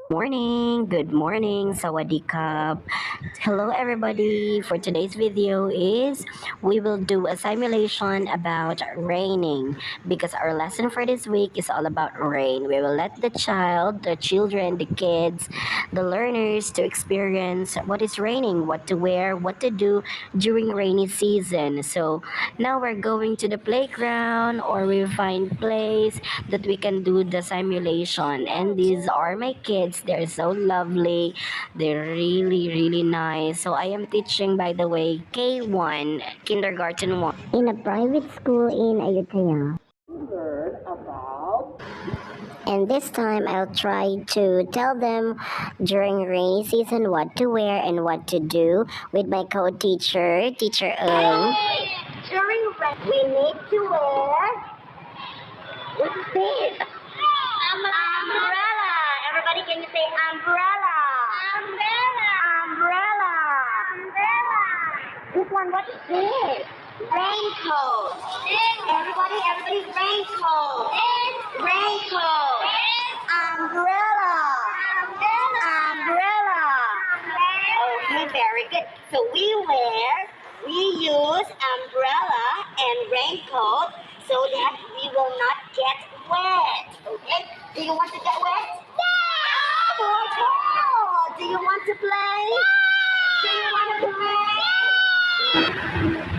Good morning, sawadee. Hello everybody. For today's video is we will do a simulation about raining because our lesson for this week is all about rain. We will let the children, the kids, the learners to experience what is raining, what to wear, what to do during rainy season. So now we're going to the playground or we find place that we can do the simulation. And these are my kids. They're so lovely. They're really nice. So I am teaching, by the way, K1, kindergarten 1. In a private school in Ayutthaya. And this time I'll try to tell them during rainy season what to wear and what to do with my co-teacher, Teacher Eung. During rain, we need to wear, what is this? Umbrella. Everybody can you say umbrella? Umbrella. Umbrella. Umbrella. This one, what is this? Raincoat. Everybody, raincoat. Raincoat. Umbrella. Umbrella. Okay, very good. So we use umbrella and raincoat so that we will not get wet. Okay? Do you want to get wet? Yeah! Oh, do you want to play? Yeah! Do you want to play?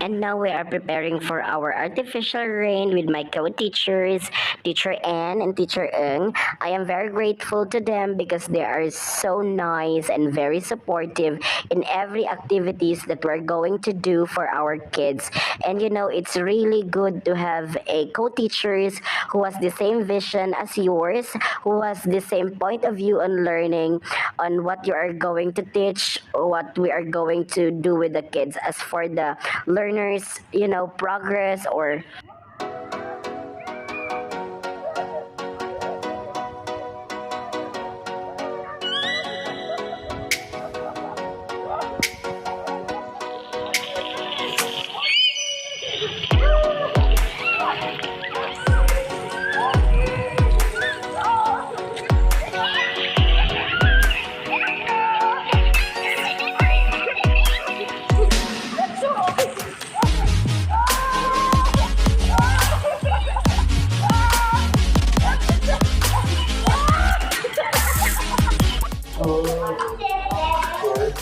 And now we are preparing for our artificial rain with my co-teachers, Teacher Ann and Teacher Eung. I am very grateful to them because they are so nice and very supportive in every activities that we're going to do for our kids. And it's really good to have a co-teachers who has the same vision as yours, who has the same point of view on learning, on what you are going to teach, what we are going to do with the kids. As for the learners, progress or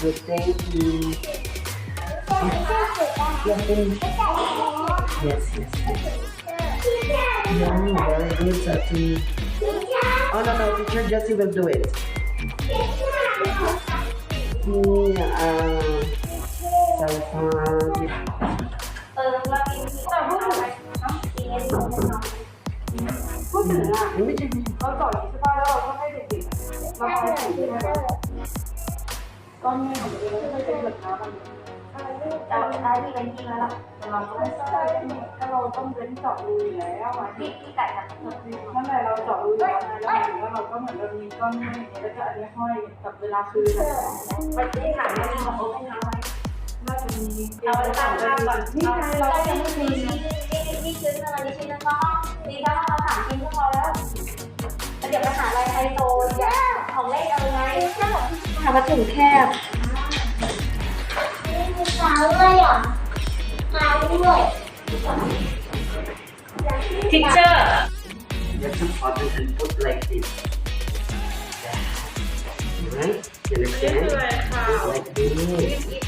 good, thank you. Yes. Yeah, very good, Sati. Oh, no, teacher Jessie will do it. Teacher. Get some cotton and put like this. Right? You understand? Like this.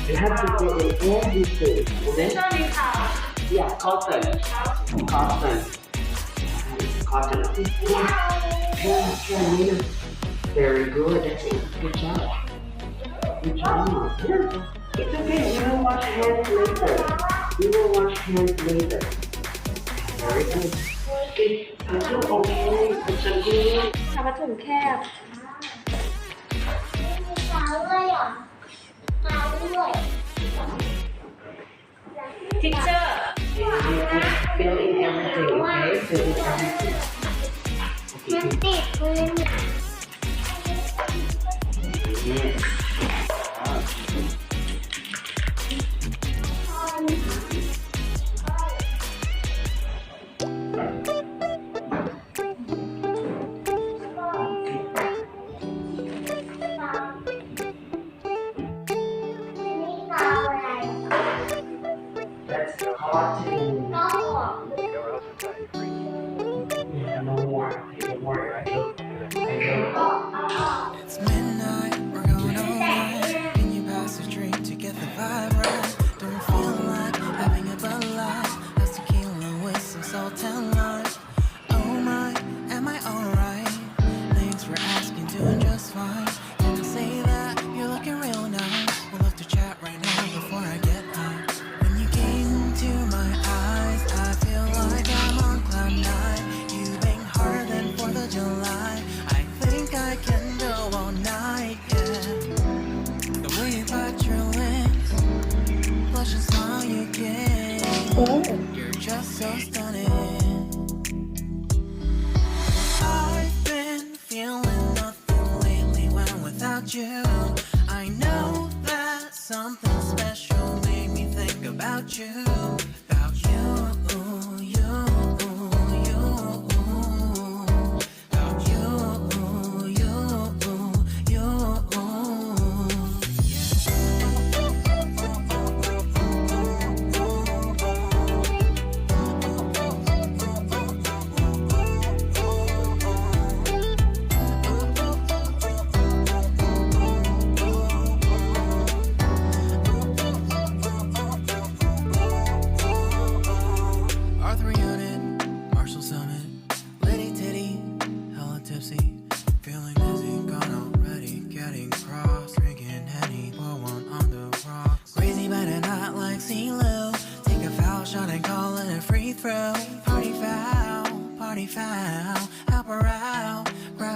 You have to put in everything. Okay? Yeah, cotton. Yeah, very good. That's it. Good job. Yeah. It's okay. You will wash hands later. Very good. Okay. It's okay. ทำมาถุงแคบ Teacher. Fill in everything, okay? Fill in everything. Okay. Yes. เขาว่าจะดูน้องของ no more no more I don't It's midnight, we're going all night. Can you pass a drink to get the vibe right? Don't feel like having a Bud Light. That's tequila with some salt and lime. Oh my, am I alright? Thanks for asking, doing just fine. Can I say that you're looking real nice? We'll love to chat right now before I get high. When you gaze into my eyes, I feel like I'm on cloud nine. You bang harder than 4th of July. I think I can go all night, yeah. The way you bite your lips, blush and smile you give. You're just so stunning. I've been feeling nothing lately when without you. I know that something special made me think about you. About you, you, you. About you, you, you. Arthur Unit, Marshall Summit, Liddy Titty, hella tipsy, feeling dizzy, gone already, getting cross, drinking Henny, pour one on the rocks. Crazy but not like CeeLo, take a foul shot and call it a free throw. Party foul,